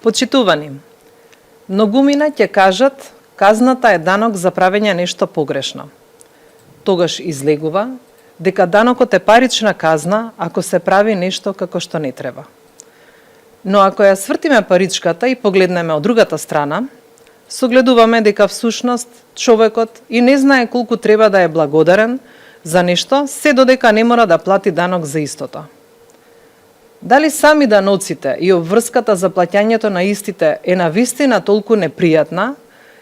Почитувани, многумина ќе кажат казната е данок за правење нешто погрешно. Тогаш излегува дека данокот е парична казна ако се прави нешто како што не треба. Но ако ја свртиме паричката и погледнеме од другата страна, согледуваме дека всушност човекот и не знае колку треба да е благодарен за нешто, се додека не мора да плати данок за истото. Дали сами даноците и обврската за плаќањето на истите е навистина толку непријатна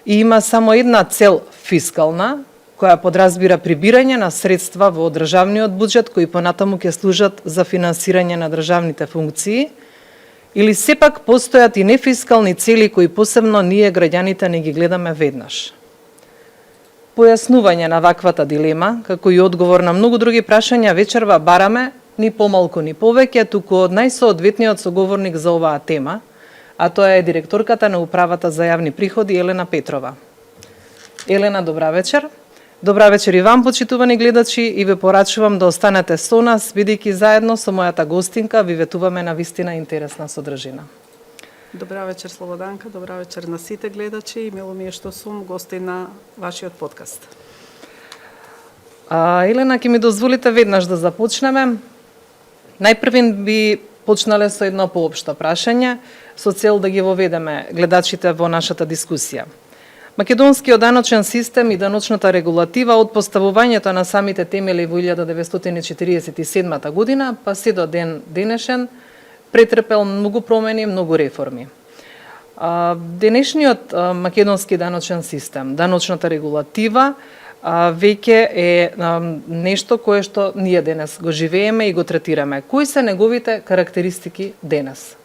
и има само една цел фискална, која подразбира прибирање на средства во државниот буџет кои понатаму ќе служат за финансирање на државните функции, или сепак постојат и нефискални цели кои посебно ние граѓаните не ги гледаме веднаш? Појаснување на ваквата дилема, како и одговор на многу други прашања вечерва бараме ни помалку ни повеќе, туку од најсоодветниот соговорник за оваа тема, а тоа е директорката на Управата за јавни приходи Елена Петрова. Елена, добра вечер. Добра вечер и вам, почитувани гледачи, и ве порачувам да останете со нас, бидејќи заедно со мојата гостинка ви ветуваме на вистина интересна содржина. Добра вечер, Слободанка, добра вечер на сите гледачи и мило ми е што сум гостин на вашиот подкаст. Елена, ќе ми дозволите веднаш да започнеме. Најпрвен би почнале со едно поопшто прашање, со цел да ги воведеме гледачите во нашата дискусија. Македонскиот даночен систем и даночната регулатива од поставувањето на самите темели во 1947 година, па се до ден денешен, претрпел многу промени, многу реформи. Денешниот македонски даночен систем, даночната регулатива, веќе е нешто кое што ние денес го живееме и го третираме. Кои се неговите карактеристики денес?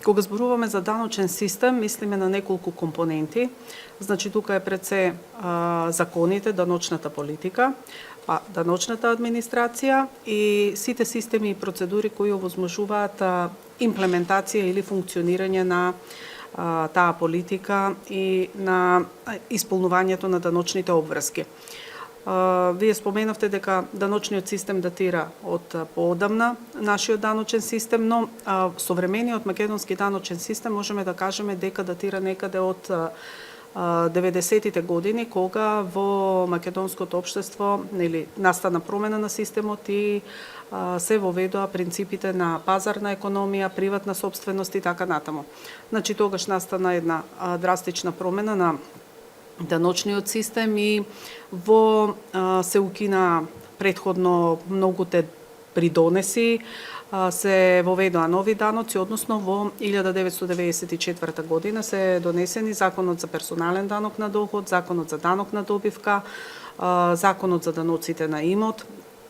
Кога зборуваме за даночен систем, мислиме на неколку компоненти. Значи, тука е пред се законите, даночната политика, даночната администрација и сите системи и процедури кои овозможуваат имплементација или функционирање на таа политика и на исполнувањето на даночните обврски. Вие споменавте дека даночниот систем датира од поодамна нашиот даночен систем, но современиот македонски даночен систем можеме да кажеме дека датира некаде од 90-тите години, кога во македонското општество настана промена на системот и се воведоа принципите на пазарна економија, приватна сопственост и така натаму. Значи, тогаш настана една драстична промена на даночниот систем и се укина претходно многуте придонеси, се воведоа нови даноци, односно во 1994 година се донесени Законот за персонален данок на доход, Законот за данок на добивка, Законот за даноците на имот.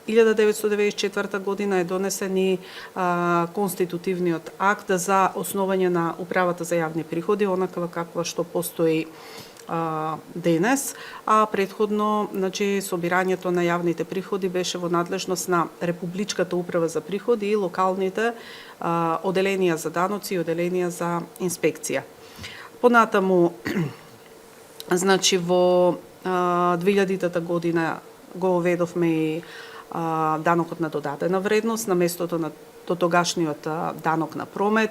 1994 година е донесен и конститутивниот акт за основање на Управата за јавни приходи, онаква каква што постои денес, а претходно, значи, собирањето на јавните приходи беше во надлежност на Републичката управа за приходи и локалните оделенија за даноци и оделенија за инспекција. Понатаму, значи, во 2000 година го введовме и данокот на додадена вредност на местото на тогашниот данок на промет.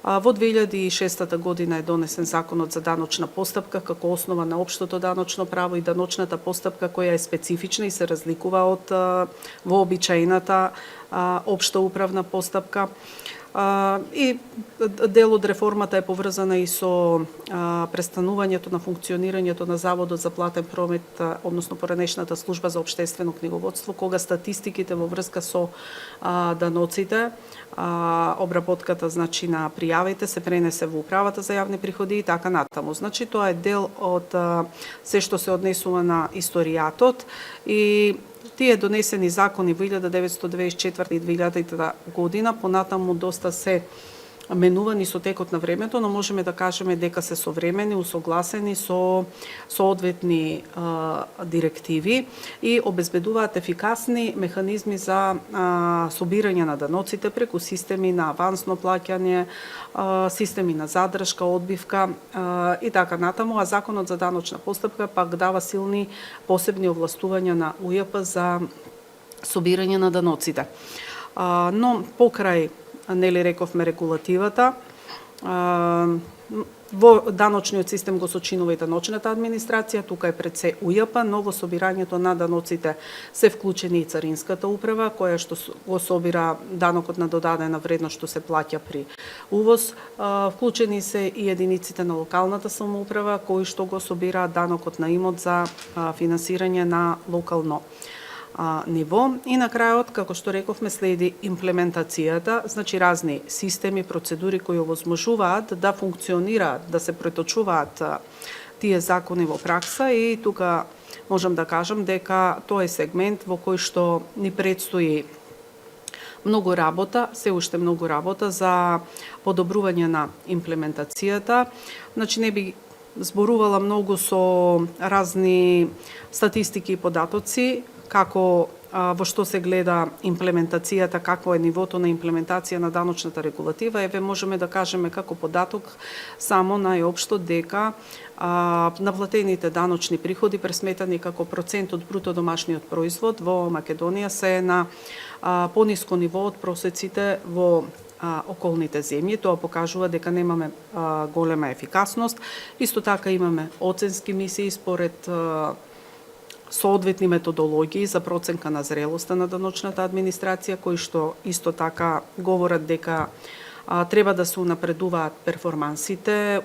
Во 2006 година е донесен Законот за даночна постапка како основа на општото даночно право и даночната постапка која е специфична и се разликува од вообичаената општа управна постапка. И дел од реформата е поврзана и со престанувањето на функционирањето на Заводот за платен промет, односно поранешната служба за општествено книговодство, кога статистиките во врска со даноците, обработката, значи, на пријавите се пренесе во Управата за јавни приходи и така натаму. Значи, тоа е дел од се што се однесува на историјатот и тие донесени закони во 1994 и 2000 година понатаму доста се менувани со текот на времето, но можеме да кажеме дека се современи, усогласени со соодветни директиви и обезбедуваат ефикасни механизми за собирање на даноците преку системи на авансно плаќање, системи на задршка, одбивка и така натаму, а Законот за даночна постапка пак дава силни посебни овластувања на УЈП за собирање на даноците. Но покрај нели рековме регулативата. Во даночниот систем го сочинува и даночната администрација, тука е пред се УЈП, но во собирањето на даноците се вклучени и царинската управа, која што го собира данокот на додадена вредност што се плаќа при увоз. Вклучени се и единиците на локалната самоуправа, кои што го собираат данокот на имот за финансирање на локално ниво. И на крајот, како што рековме, следи имплементацијата, значи разни системи, процедури кои овозможуваат да функционираат, да се преточуваат тие закони во пракса, и тука можам да кажам дека тоа е сегмент во кој што ни предстои многу работа, се уште многу работа за подобрување на имплементацијата. Значи не би зборувала многу со разни статистики и податоци, како во што се гледа имплементацијата, какво е нивото на имплементација на даночната регулатива. Еве можеме да кажеме како податок само најопшто дека наплатените даночни приходи пресметани како процент од бруто домашниот производ во Македонија се на пониско ниво од просеците во околните земји. Тоа покажува дека немаме голема ефикасност. Исто така имаме оценски мисии според соодветни методологии за проценка на зрелоста на даночната администрација, кои што исто така говорат дека треба да се унапредуваат перформансите,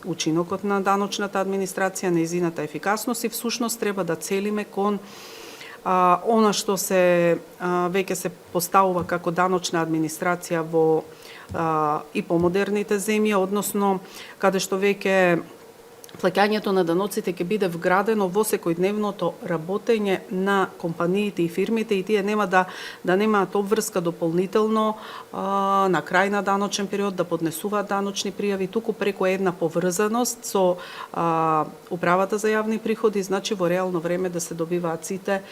учинокот на даночната администрација, нејзината ефикасност, и всушност треба да целиме кон она што се веќе се поставува како даночна администрација во и помодерните земји, односно каде што веќе плаќањето на даноците ќе биде вградено во секојдневното работење на компаниите и фирмите, и тие нема да немаат обврска дополнително на крај на даночен период да поднесуваат даночни пријави, туку преку една поврзаност со управата за јавни приходи, значи во реално време да се добиваат сите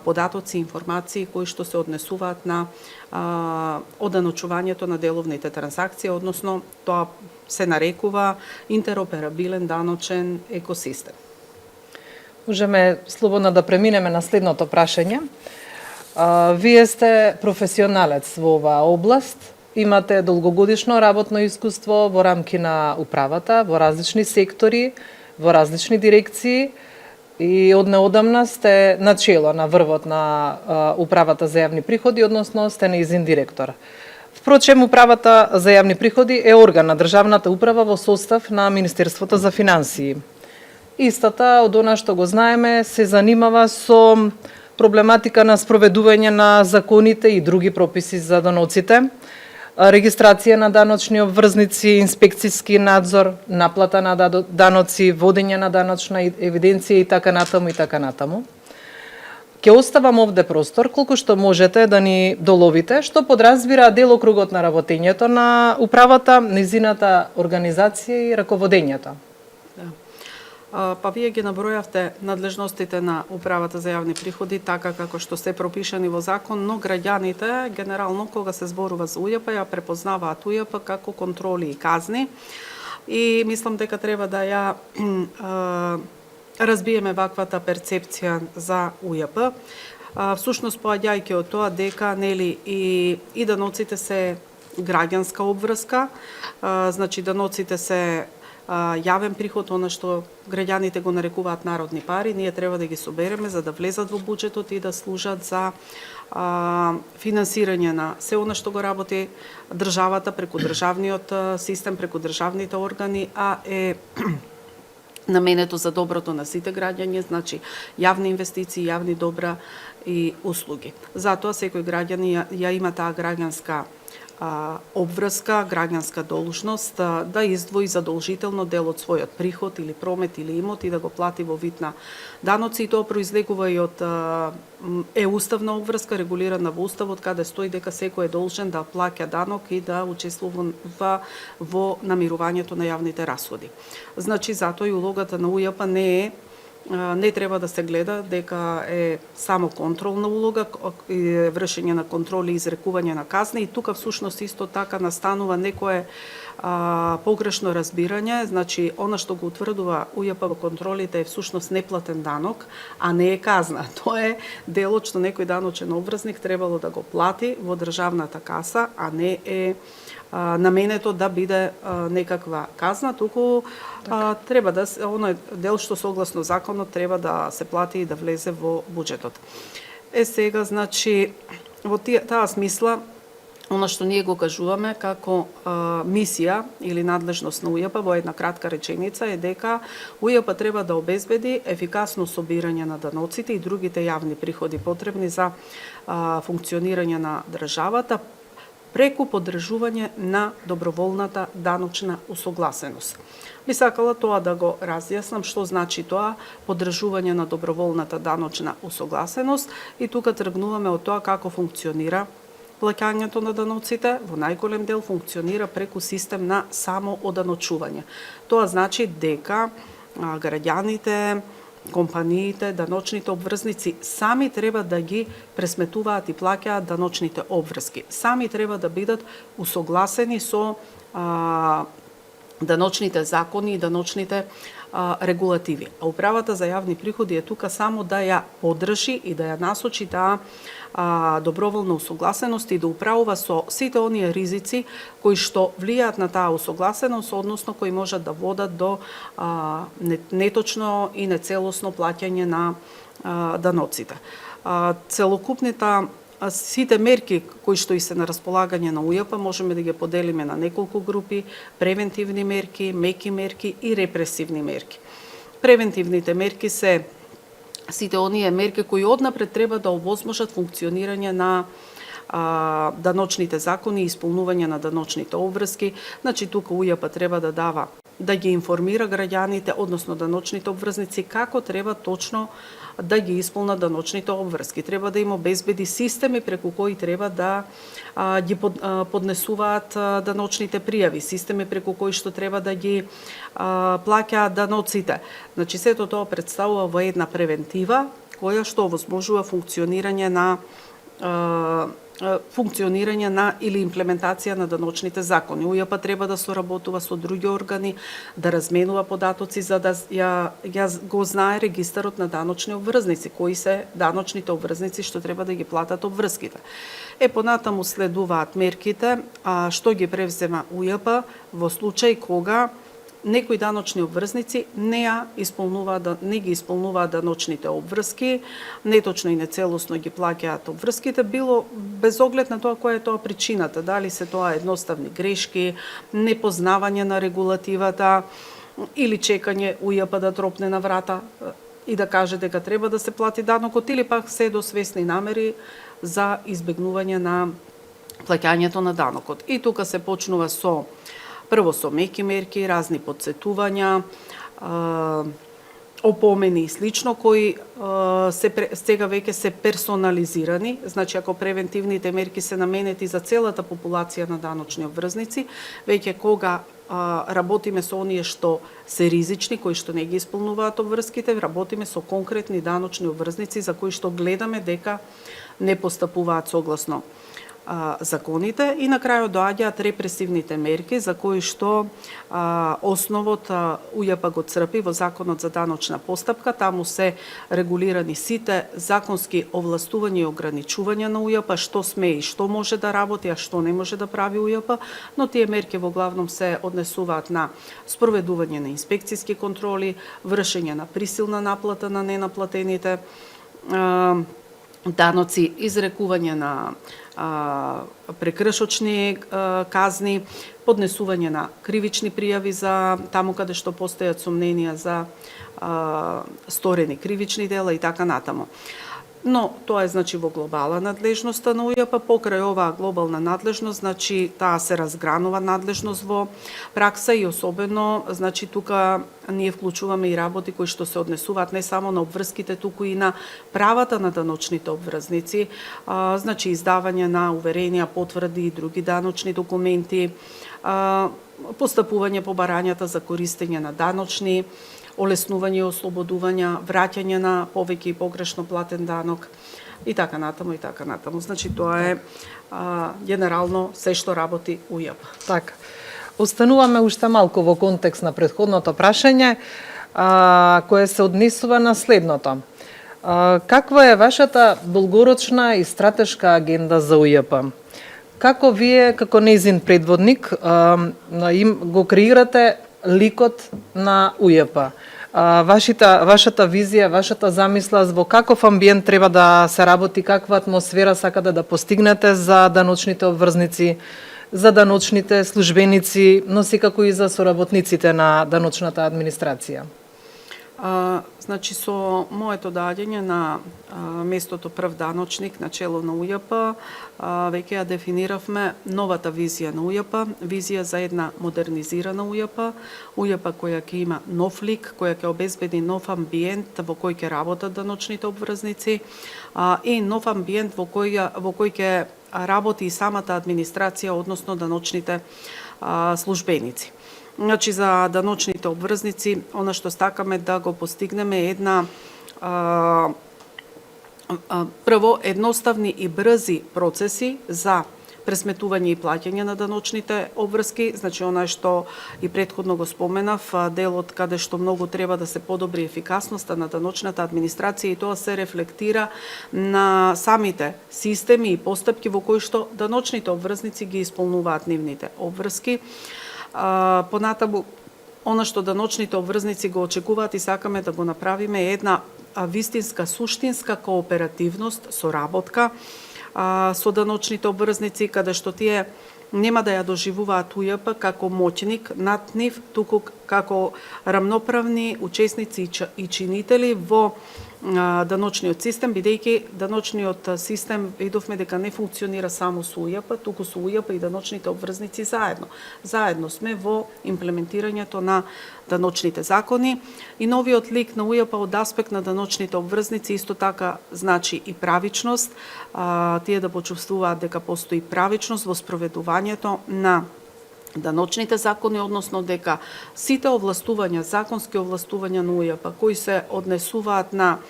податоци, информации кои што се однесуваат на оданочувањето на деловните трансакции, односно тоа се нарекува интероперабилен даночен екосистем. Можеме слободно да преминеме на следното прашање. Вие сте професионалец во оваа област, имате долгогодишно работно искуство во рамки на управата, во различни сектори, во различни дирекции, и од неодамна сте начело на врвот на управата за јавни приходи, односно сте нејзин директор. Впрочем, управата за јавни приходи е орган на државната управа во состав на Министерството за финансии. Истата, од она што го знаеме, се занимава со проблематика на спроведување на законите и други прописи за даноците, регистрација на даночни обврзници, инспекцијски надзор, наплата на даноци, водење на даночна евиденција и така натаму и така натаму. Ќе оставам овде простор колку што можете да ни доловите, што подразбира делокругот на работењето на управата, низината организација и раководењето. Па вие ги набројавте надлежностите на управата за јавни приходи така како што се пропишани во закон, но граѓаните генерално кога се зборува за УЈП ја препознаваат УЈП како контроли и казни, и мислам дека треба да ја разбиеме ваквата перцепција за УЈП. Всушност поаѓајќи од тоа дека нели и даноците се граѓанска обврска, значи даноците се јавен приход, она што граѓаните го нарекуваат народни пари, ние треба да ги собереме за да влезат во буџетот и да служат за финансирање на се она што го работи државата преку државниот систем, преку државните органи, а е наменето за доброто на сите граѓани, значи јавни инвестиции, јавни добра и услуги. Затоа секој граѓанин ја има таа граѓанска обврска, граѓанска должност да издвои задолжително дел од својот приход или промет или имот и да го плати во вид на даноци, и тоа произлегува и од уставна обврска регулирана во уставот, каде стои дека секој е должен да плаќа данок и да учествува во намирувањето на јавните расходи. Значи затоа и улогата на УЈП не треба да се гледа дека е само контролна улога и вршење на контроли и изрекување на казни, и тука всушност исто така настанува некое погрешно разбирање, значи она што го утврдува УЈП во контролите е всушност неплатен данок, а не е казна. Тоа е делот што некој даночен обврзник требало да го плати во државната каса, а не е наменето да биде некаква казна, туку треба да оној дел што согласно законот треба да се плати и да влезе во буџетот. Сега, значи, во таа смисла, она што ние го кажуваме како мисија или надлежност на УЈП во една кратка реченица е дека УЈП треба да обезбеди ефикасно собирање на даноците и другите јавни приходи потребни за функционирање на државата преку поддржување на доброволната даночна усогласеност. Би сакала тоа да го разјаснам што значи тоа поддржување на доброволната даночна усогласеност и тука тргнуваме од тоа како функционира плаќањето на даноците. Во најголем дел функционира преку систем на самооданочување. Тоа значи дека граѓаните, компаниите, даночните обврзници сами треба да ги пресметуваат и плаќаат даночните обврски. Сами треба да бидат усогласени со даночните закони и даночните регулативи. А управата за јавни приходи е тука само да ја поддржи и да ја насочи таа доброволна усогласеност и да управува со сите оние ризици кои што влијаат на таа усогласеност, односно кои можат да водат до неточно и нецелосно плаќање на даноците. Целокупната сите мерки кои што и се на располагање на УЈП можеме да ги поделиме на неколку групи: превентивни мерки, меки мерки и репресивни мерки. Превентивните мерки се сите оние мерки кои однапред треба да овозможат функционирање на даночните закони и исполнување на даночните обврски. Значи тука УЈП треба да ги информира граѓаните, односно даночните обврзници, како треба точно да ги исполнат даночните обврски. Треба да им обезбеди системи преку кои треба да ги поднесуваат даночните пријави, системи преку кои што треба да ги плаќаат даноците. Значи сето тоа представува во една превентива која што овозможува функционирање на или имплементација на даночните закони. УЈП треба да соработува со други органи, да разменува податоци за да ја го знае регистарот на даночни обврзници, кои се даночните обврзници што треба да ги платат обврските. Понатаму следуваат мерките што ги превзема УЈП во случај кога некои даночни обврзници не ги исполнуваат даночните обврски, неточно и нецелосно ги плаќаат обврските, било без оглед на тоа која е тоа причината, дали се тоа едноставни грешки, непознавање на регулативата или чекање УЈП да тропне на врата и да каже дека треба да се плати данокот, или пак се до свесни намери за избегнување на плаќањето на данокот. И тука се почнува прво со меки мерки, разни подсетувања, опомени и слично, кои сега веќе се персонализирани. Значи, ако превентивните мерки се наменети за целата популација на даночни обврзници, веќе кога работиме со оние што се ризични, кои што не ги исполнуваат обврските, работиме со конкретни даночни обврзници за кои што гледаме дека не постапуваат согласно законите, и на крајот доаѓаат репресивните мерки за кои што основот УЈП го црпи во Законот за даночна постапка. Таму се регулирани сите законски овластувања и ограничувања на УЈП, што сме и што може да работи, а што не може да прави УЈП, но тие мерки во главном се однесуваат на спроведување на инспекцијски контроли, вршење на присилна наплата на ненаплатените даноци, изрекување на прекршочни казни, поднесување на кривични пријави за таму каде што постојат сомненија за сторени кривични дела и така натаму. Но тоа е значи во глобална надлежноста на УЈП. Покрај оваа глобална надлежност, значи таа се разгранува надлежност во пракса и особено значи тука ние вклучуваме и работи кои што се однесуваат не само на обврските, туку и на правата на даночните обврзници, значи издавање на уверенија, потврди и други даночни документи, постапување по барањата за користење на даночни, олеснување и ослободувања, враќање на повеќе и погрешно платен данок и така натаму и така натаму. Значи тоа е генерално се што работи УЈП. Така. Остануваме уште малку во контекст на претходното прашање, кое се однесува на следното. Каква е вашата долгорочна и стратешка агенда за УЈП? Како вие, како нејзин предводник, го креирате ликот на УЈП? Вашата визија, вашата замисла во каков амбиент треба да се работи, каква атмосфера сакате да постигнете за даночните обврзници, за даночните службеници, но секако и за соработниците на даночната администрација? Значи, со моето доаѓање на местото прв даночник на чело на УЈП, веќе ја дефиниравме новата визија на УЈП, визија за една модернизирана УЈП, УЈП која ќе има нов лик, која ќе обезбеди нов амбиент во кој ќе работат даночните обврзници и нов амбиент во кој ќе работи и самата администрација, односно даночните службеници. Значи, за даночните обврзници, она што стакаме да го постигнеме е една прво едноставни и брзи процеси за пресметување и плаќање на даночните обврски, значи она што и претходно го споменав, делот каде што многу треба да се подобри ефикасноста на даночната администрација и тоа се рефлектира на самите системи и постапки во кои што даночните обврзници ги исполнуваат нивните обврски. Понатаму, она што даночните обврзници го очекуваат и сакаме да го направиме е една вистинска, суштинска кооперативност, соработка со даночните обврзници, каде што тие нема да ја доживуваат УЈП како моќник над нив, туку како рамноправни учесници и чинители во даночниот систем, бидејќи даночниот систем видовме дека не функционира само со УЈП, туку со УЈП и даночните обврзници заедно. Заедно сме во имплементирањето на даночните закони и новиот лик на УЈП од аспект на даночните обврзници исто така значи и правичност, тие да почувствуваат дека постои правичност во спроведувањето на даночните закони, односно дека сите овластувања, законски овластувања на УЈП кои се однесуваат на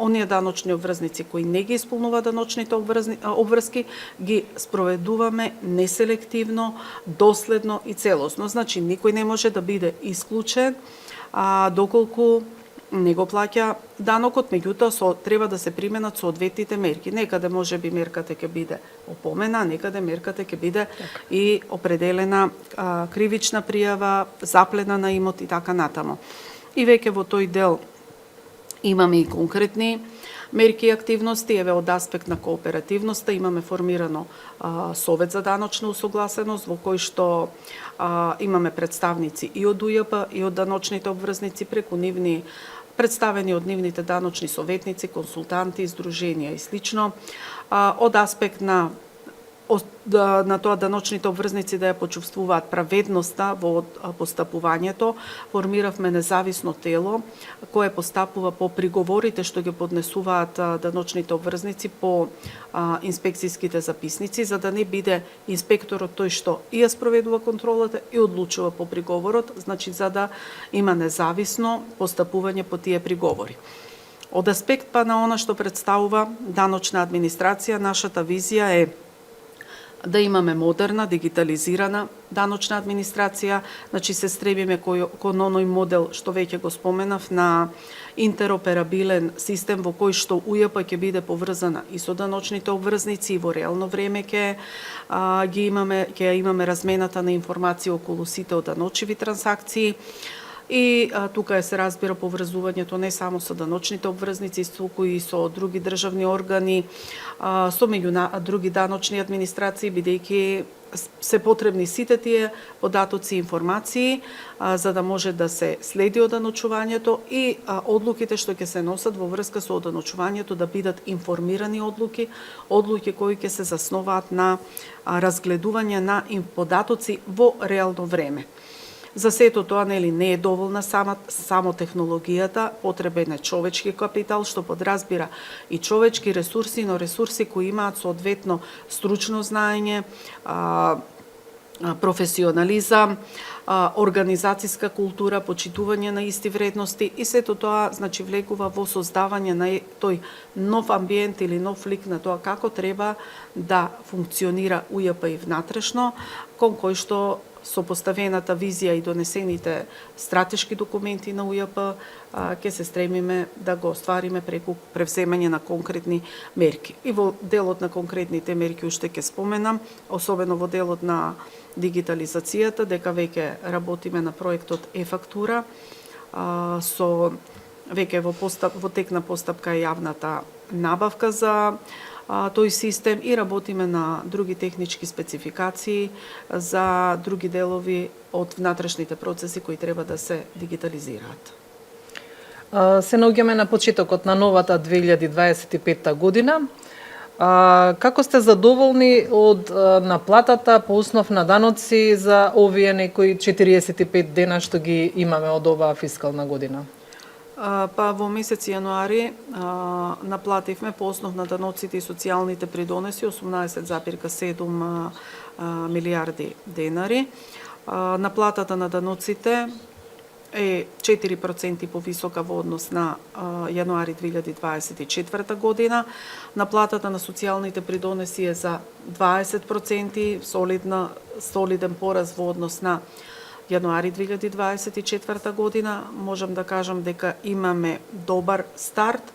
оние даночни обврзници кои не ги исполнуваат даночните обврски, ги спроведуваме неселективно, доследно и целосно. Значи, никој не може да биде исклучен доколку не го плаќа данокот, меѓутоа треба да се применат соодветните мерки. Некаде може би мерката ќе биде опомена, некаде мерката ќе биде и определена кривична пријава, заплена на имот и така натаму. И веќе во тој дел имаме и конкретни мерки и активности, еве од аспект на кооперативноста имаме формирано совет за даночна усогласеност во кој што имаме представници и од УЈП и од даночните обврзници преку нивни представени од нивните даночни советници, консултанти, издруженија и слично. Од аспект на тоа даночните обврзници да ја почувствуваат праведноста во постапувањето, формиравме независно тело кое постапува по приговорите што ги поднесуваат даночните обврзници по инспекцијските записници, за да не биде инспекторот тој што и ја спроведува контролата и одлучува по приговорот, значи за да има независно постапување по тие приговори. Од аспект на она што представува даночна администрација, нашата визија е да имаме модерна, дигитализирана даночна администрација, значи се стребиме кон оној модел што веќе го споменав на интероперабилен систем во кој што УЈП ќе биде поврзана и со даночните обврзници и во реално време ќе имаме размената на информации околу сите од даночеви трансакции. И тука се разбира поврзувањето не само со даночните обврзници, туку и со други државни органи, со други даночни администрации, бидејќи се потребни сите тие податоци и информации за да може да се следи оданочувањето и одлуките што ќе се носат во врска со оданочувањето да бидат информирани одлуки кои ќе се засноваат на разгледување на податоци во реално време. За сето тоа не е доволна само технологијата, потребен е човечки капитал, што подразбира и човечки ресурси, но ресурси кои имаат соодветно стручно знаење, професионализам, организацијска култура, почитување на исти вредности и сето тоа значи влегува во создавање на тој нов амбиент или нов лик на тоа како треба да функционира УЈП и внатрешно, кон кој што со поставената визија и донесените стратешки документи на УЈП ќе се стремиме да го оствариме преку превземање на конкретни мерки. И во делот на конкретните мерки уште ќе споменам, особено во делот на дигитализацијата, дека веќе работиме на проектот е-фактура, со веќе во тек на постапка е јавната набавка за тој систем и работиме на други технички спецификации за други делови од внатрешните процеси кои треба да се дигитализираат. Се наоѓаме на почетокот на новата 2025 година. Како сте задоволни од наплатата по основ на даноци за овие некои 45 дена што ги имаме од оваа фискална година? Па во месец јануари наплативме по основ на даноците и социјалните придонеси 18,7 милиарди денари. Наплатата на даноците е 4% повисока во однос на јануари 2024 година. Наплатата на социјалните придонеси е за 20%, солиден пораз во однос на јануари 2024 година. Можам да кажам дека имаме добар старт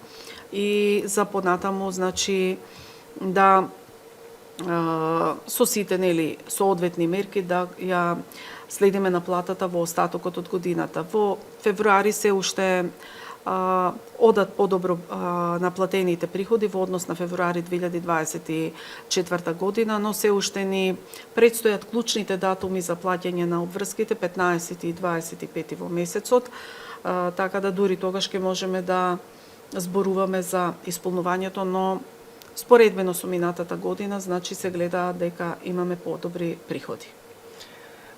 и за понатаму, значи, да со сите соодветни мерки да ја следиме наплатата во остатокот од годината. Во февруари се уште одат подобро наплатените приходи во однос на февруари 2024 година, но се уште ни предстојат клучните датуми за плаќање на обврските 15 и 25 во месецот, така да дури тогаш ќе можеме да зборуваме за исполнувањето, но споредбено со минатата година, значи се гледа дека имаме подобри приходи.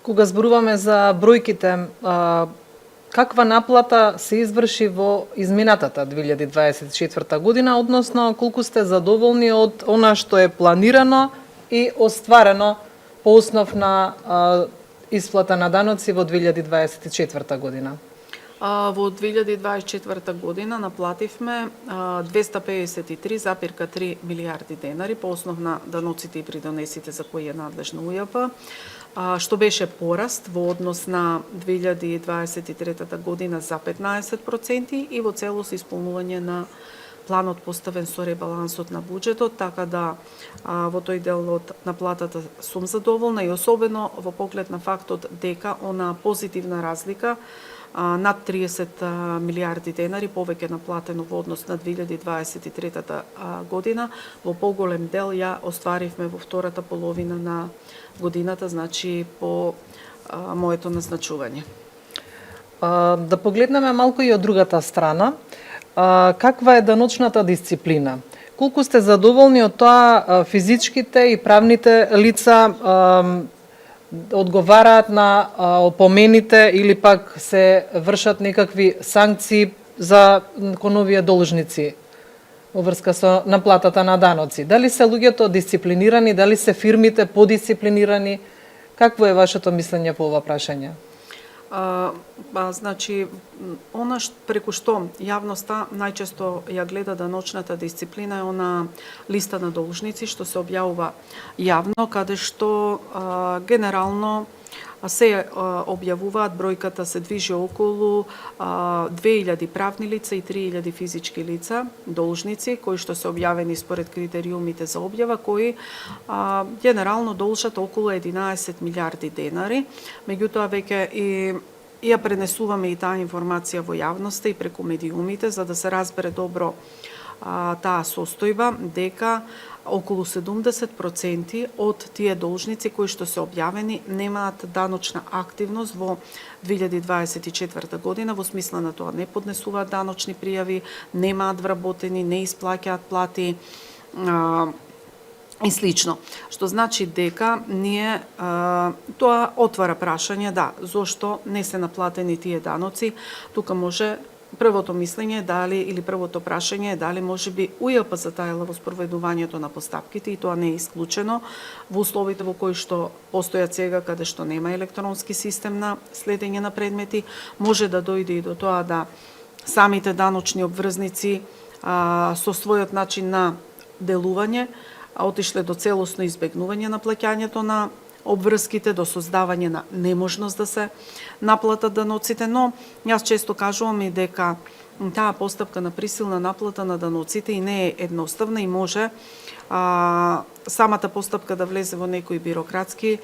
Кога зборуваме за бројките, каква наплата се изврши во изминатата 2024 година, односно колку сте задоволни од она што е планирано и остварено по основ на исплата на даноци во 2024 година? Во 2024 година наплативме 253,3 милиарди денари по основ на даноците и придонесите за кои е надлежна УЈП, што беше пораст во однос на 2023 година за 15% и во целост исполнување на планот поставен со ребалансот на буџетот, така да во тој дел од наплатата сум задоволна и особено во поглед на фактот дека она позитивна разлика над 30 милиарди денари повеќе наплатено во однос на 2023 година, во поголем дел ја остваривме во втората половина на годината, значи по моето назначување. Да погледнеме малку и од другата страна. Каква е даночната дисциплина? Колку сте задоволни од тоа физичките и правните лица одговараат на опомените или пак се вршат некакви санкции за кон овие должници во врска со наплатата на даноци? Дали се луѓето дисциплинирани, дали се фирмите подисциплинирани? Какво е вашето мислење по ова прашање? Значи, она преку што јавноста најчесто ја гледа даночната дисциплина е она листа на должници што се објавува јавно, каде што генерално се објавуваат, бројката се движи околу 2000 правни лица и 3000 физички лица, должници, кои што се објавени според критериумите за објава, кои генерално должат околу 11 милиарди денари. Меѓутоа, веќе и ја пренесуваме и таа информација во јавноста и преку медиумите, за да се разбере добро таа состојба, дека околу 70% од тие должници кои што се објавени немаат даночна активност во 2024 година, во смисла на тоа не поднесуваат даночни пријави, немаат вработени, не исплаќаат плати и слично. Што значи дека ние тоа отвара прашање, да, зошто не се наплатени тие даноци. Тука може првото мислење дали или првото прашање е дали можеби УЈП затајала во спроведувањето на постапките, и тоа не е исклучено во условите во кои што постојат сега, каде што нема електронски систем на следење на предмети. Може да дојде и до тоа да самите даночни обврзници со својот начин на делување отишле до целосно избегнување на плаќањето на обврските до создавање на неможност да се наплатат даноците, но јас често кажувам и дека таа постапка на присилна наплата на даноците и не е едноставна и може самата постапка да влезе во некои бирократски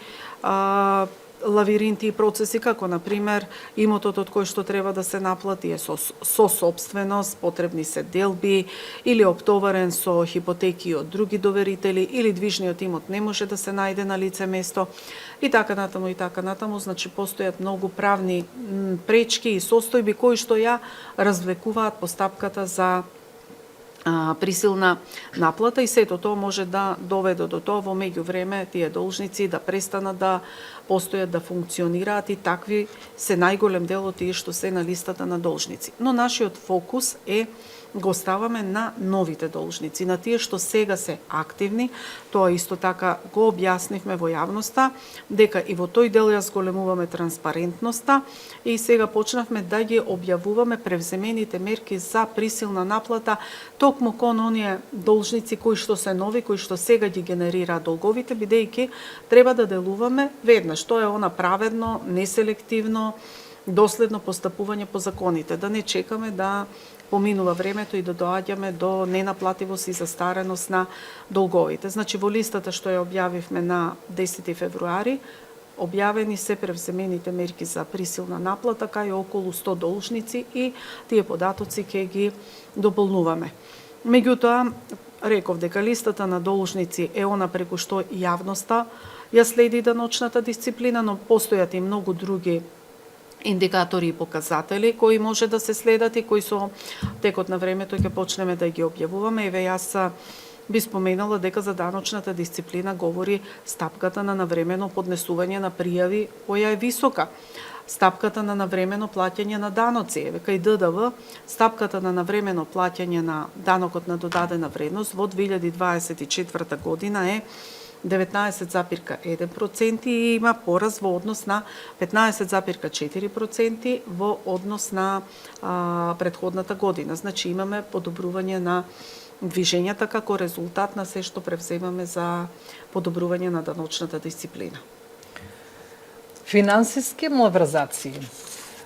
лавиринти и процеси, како на пример имотот од кој што треба да се наплати е со собственост, потребни се делби или оптоварен со хипотеки од други доверители или движниот имот не може да се најде на лице место и така натаму и така натаму. Значи постојат многу правни пречки и состојби кои што ја развлекуваат постапката за присилна наплата и сето тоа може да доведе до тоа во меѓувреме тие должници да престанат да постојат, да функционираат и такви се најголем дел од тие што се на листата на должници. Но нашиот фокус го ставаме на новите должници, на тие што сега се активни. Тоа исто така го објаснивме во јавноста, дека и во тој дел ја зголемуваме транспарентноста и сега почнавме да ги објавуваме превземените мерки за присилна наплата токму кон оние должници кои што се нови, кои што сега ги генерираат долговите, бидејќи треба да делуваме веднаш. Тоа е она праведно, неселективно, доследно постапување по законите, да не чекаме да поминува времето и да доаѓаме до ненаплативост и застареност на долговите. Значи во листата што ја објавивме на 10 февруари, објавени се превземените мерки за присилна наплата, кај околу 100 должници и тие податоци ќе ги дополнуваме. Меѓутоа, реков дека листата на должници е она преку што јавноста ја следи даночната дисциплина, но постојат и многу други индикатори и показатели кои може да се следат и кои со текот на времето ќе почнеме да ги објавуваме. Еве јас би споменала дека за даночната дисциплина говори стапката на навремено поднесување на пријави која е висока. Стапката на навремено плаќање на даноци. Еве кај ДДВ, стапката на навремено плаќање на данокот на додадена вредност во 2024 година е 19,1% и има пораз во однос на 15,4% во однос на претходната година. Значи имаме подобрување на движењата како резултат на се што превземаме за подобрување на даночната дисциплина. Финансиски малверзации.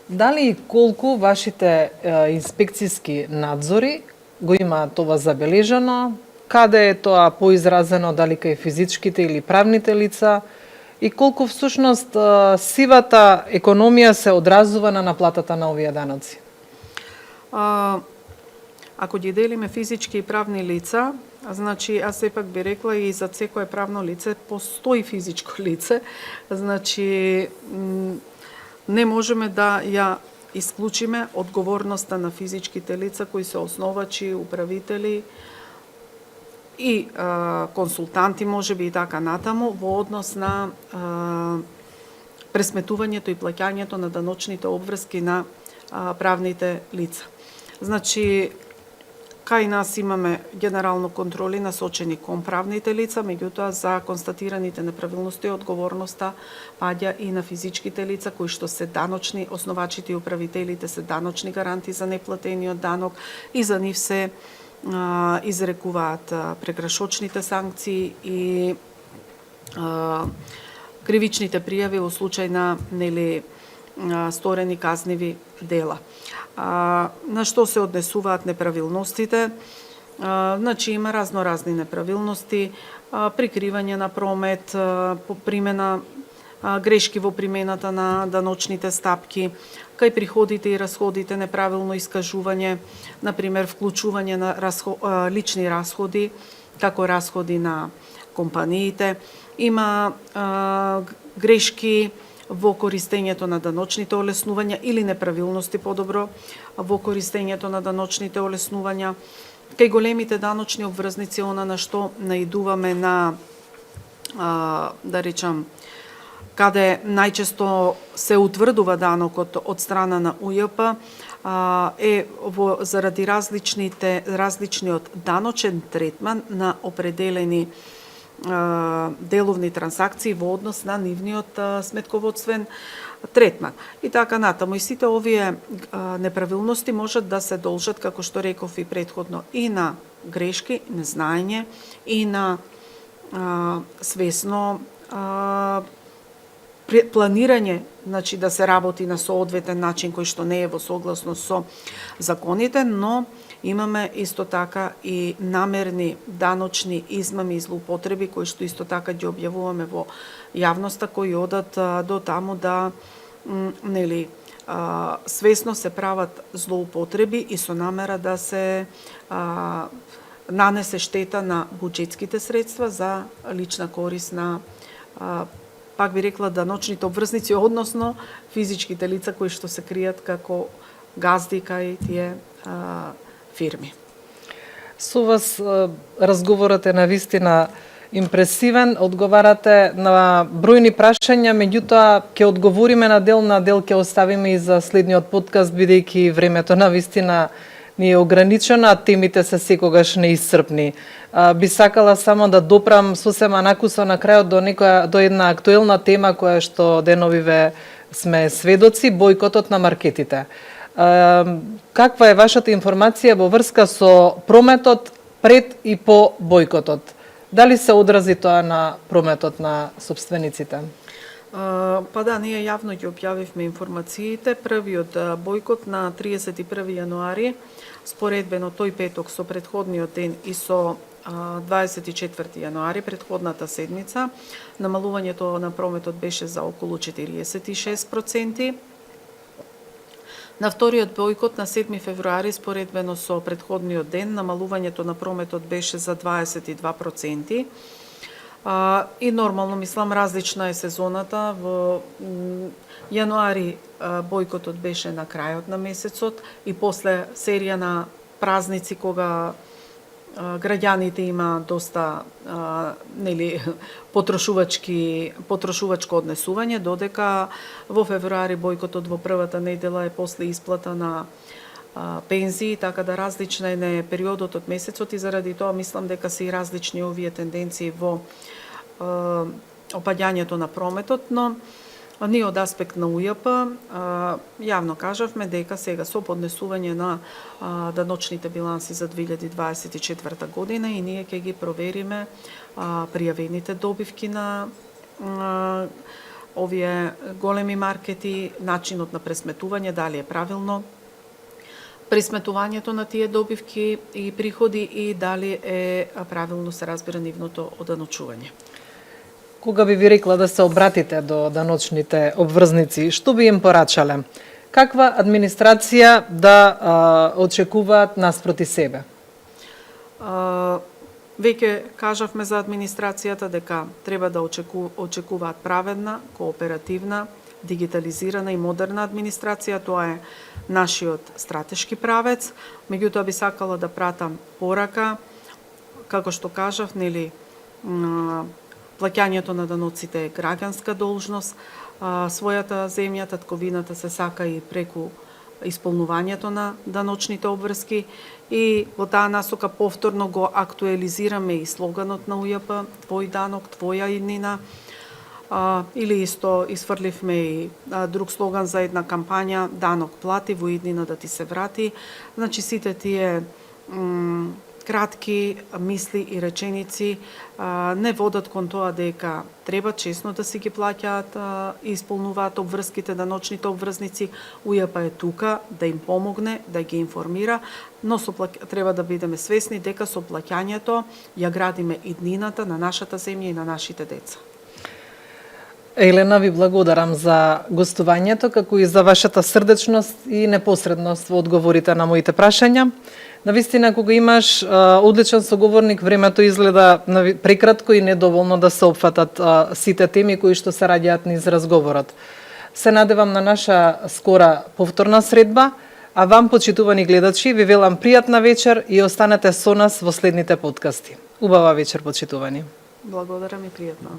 Дали и колку вашите инспекцијски надзори го имаат ова забележано? Каде е тоа поизразено, дали кај физичките или правните лица и колку всушност сивата економија се одразува на наплатата на овие даноци? Ако ги делиме физички и правни лица, значи јас сепак би рекла и за секое правно лице постои физичко лице, значи не можеме да ја исклучиме одговорноста на физичките лица кои се основачи, управители и консултанти можеби и така натаму во однос на пресметувањето и плаќањето на даночните обврски на правните лица. Значи, кај нас имаме генерално контроли насочени кон правните лица, меѓутоа за констатираните неправилности одговорноста паѓа и на физичките лица кои што се даночни, основачите и управителите се даночни гаранти за неплатениот данок и за нив се изрекуваат прекрашочните санкции и кривичните пријави во случај на сторени казниви дела. На што се однесуваат неправилностите? Значи има разноразни неправилности, прикривање на промет, примена грешки во примената на даночните стапки, кај приходите и расходите неправилно искажување, например вклучување на лични расходи, како расходи на компаниите. Има грешки во користењето на даночните олеснувања или неправилности подобро во користењето на даночните олеснувања. Кај големите даночни обврзници, она на што наидуваме на, да речам, каде најчесто се утврдува данокот од страна на УЈП, заради различниот даночен третман на определени деловни трансакции во однос на нивниот сметководствен третман. И така натаму. И сите овие неправилности можат да се должат, како што реков и претходно, и на грешки, незнаење, и на свесно планирање, значи да се работи на соодветен начин кој што не е во согласност со законите, но имаме исто така и намерни даночни измами и злоупотреби кои што исто така ги објавуваме во јавноста, кои одат до таму да свесно се прават злоупотреби и со намера да се нанесе штета на буџетските средства за лична корист на пак би рекла даночните обврзници, односно физичките лица кои што се кријат како газди кај тие фирми. Со вас разговорот е навистина импресивен, одговарате на бројни прашања, меѓутоа ќе одговориме на дел ќе оставиме и за следниот подкаст, бидејќи времето навистина ни е ограничено, а темите се секогаш неисцрпни. Би сакала само да допрам сосема накусо на крајот до една актуелна тема која што деновиве сме сведоци, бојкотот на маркетите. Каква е вашата информација во врска со прометот пред и по бојкотот? Дали се одрази тоа на прометот на собствениците? Па да, ние јавно ги објавивме информациите. Првиот бојкот на 31 јануари, споредбено тој петок со претходниот ден и со 24 јануари, претходната седмица, намалувањето на прометот беше за околу 46%. На вториот бојкот на 7 февруари, споредбено со претходниот ден, намалувањето на прометот беше за 22%. И нормално, мислам, различна е сезоната. Во јануари бојкотот беше на крајот на месецот и после серија на празници кога граѓаните има доста потрошувачко однесување, додека во февруари бојкотот во првата недела е после исплата на пензии, така да различна е периодот од месецот и заради тоа мислам дека се и различни овие тенденции во опаѓањето на прометот, но ние од аспект на УЈП јавно кажавме дека сега со поднесување на даночните биланси за 2024 година и ние ќе ги провериме пријавените добивки на овие големи маркети, начинот на пресметување, дали е правилно пресметувањето на тие добивки и приходи и дали е правилно се разбира нивното оданочување. Кога би ви рекла да се обратите до даночните обврзници, што би им порачале? Каква администрација да очекуваат наспроти себе? Веќе кажавме за администрацијата дека треба да очекуваат праведна, кооперативна, дигитализирана и модерна администрација. Тоа е нашиот стратешки правец. Меѓутоа би сакала да пратам порака, како што кажав, плаќањето на даноците е граѓанска должност, својата земја, татковината се сака и преку исполнувањето на даночните обврски и во таа насока повторно го актуализираме и слоганот на УЈП, твој данок, твоја иднина, или исто изфрливме и друг слоган за една кампања данок плати, во иднина да ти се врати. Значи сите тие кратки мисли и реченици не водат кон тоа дека треба честно да си ги плаќаат и исполнуваат обврските, даночните обврзници. УЈП е тука да им помогне, да ги информира, но треба да бидеме свесни дека со плаќањето ја градиме иднината на нашата земја и на нашите деца. Елена, ви благодарам за гостувањето, како и за вашата срдечност и непосредност во одговорите на моите прашања. Навистина, кога имаш одличен соговорник, времето изгледа прекратко и недоволно да се опфатат сите теми кои што се раѓаат низ разговорот. Се надевам на наша скора повторна средба, а вам, почитувани гледачи, ви велам пријатна вечер и останете со нас во следните подкасти. Убава вечер, почитувани. Благодарам и пријатно.